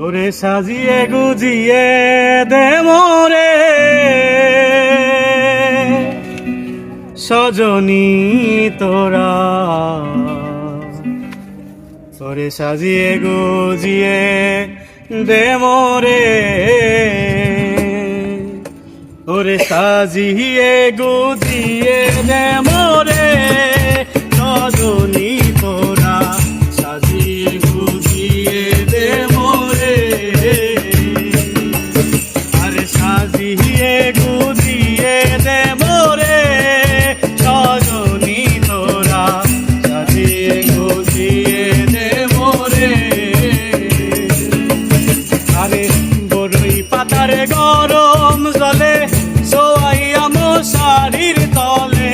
ওরে সাজিয়ে গুজিয়ে দে মোরে সজনী তোরা, ওরে সাজিয়ে গুজিয়ে দে মোরে, ওরে সাজিয়ে গুজিয়ে দে মোরে সজনী তোরা, সাজিয়ে গুজিয়ে দে মোরে, আরে সাজিয়ে গুজিয়ে দে মোরে সজনী তোরা, সাজিয়ে গুজিয়ে দে মোরে, আরে বড়ই পাতার গরম জলে সোয়াইয়া মশারির তলে,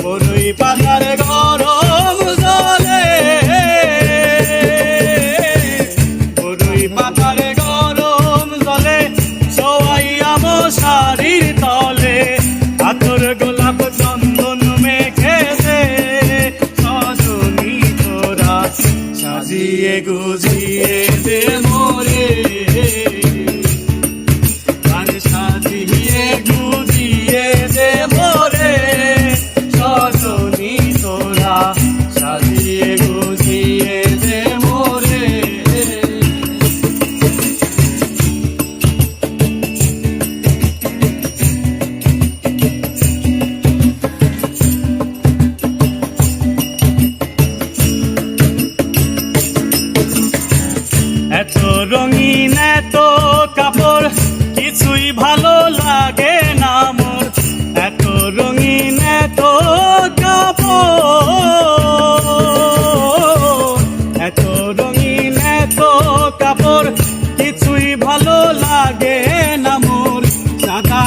বড়ই পাতার গরম জলে, বড়ই পাতার গরম জলে সোয়াইয়া মশারির তলে, আতর গোলাপ চন্দন মেখে দে সজনী তোরা, সাজিয়ে গুজিয়ে দে মোরে, সাজিয়ে গুজিয়ে দে মোরে সজনী তোরা, সাজিয়ে গুজিয়ে দে মোরে। এত রঙিন এত কাপড় কিছুই ভালো লাগে না মোর, এত রঙিন এত কাপড়, এত রঙিন এত কাপড় কিছুই ভালো লাগে না মোর, সাদা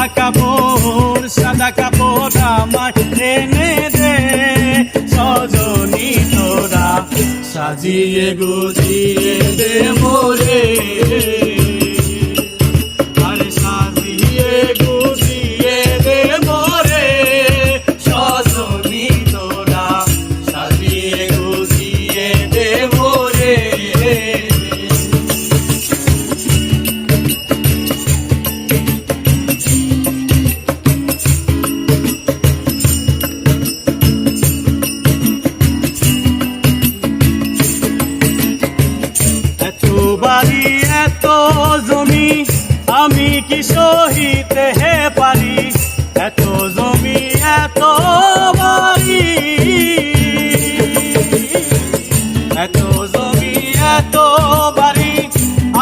কাপড় আমার এনে দে সজনী তোরা, সাজিয়ে গুজিয়ে দে মোরে, বাড়ি এত জমি আমি কি সহিতে হে পারি, এত জমি এত বাড়ি, এত জমি এত বাড়ি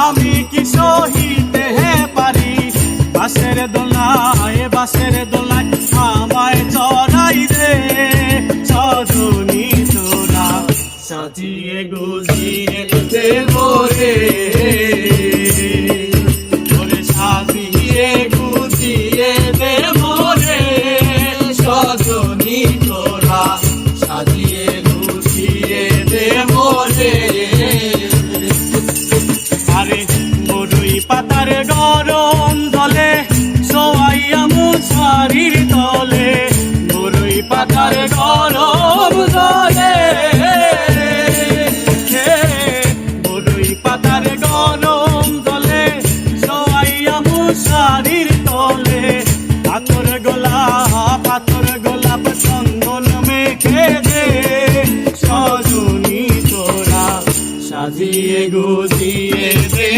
আমি কি সহিতে হে পারি, বাসের দোলায় আমায় চড়াই দে সজনী তোরা, সাজিয়ে গুজিয়ে দে মোরে, ওরে সাজিয়ে গুজিয়ে দে মোরে সজনী তোরা, সাজিয়ে গুজিয়ে দে মোরে, আরে বড়ই পাতার গরম জলে সোয়াইয়া মশারির তলে, বড়ই পাতার গরম জলে, পাতার গরম জলে সোয়াইয়া মশারির তলে, আতর গোলাপ চন্দন মেখে দে সজনী তোরা, সাজিয়ে গুজিয়ে দে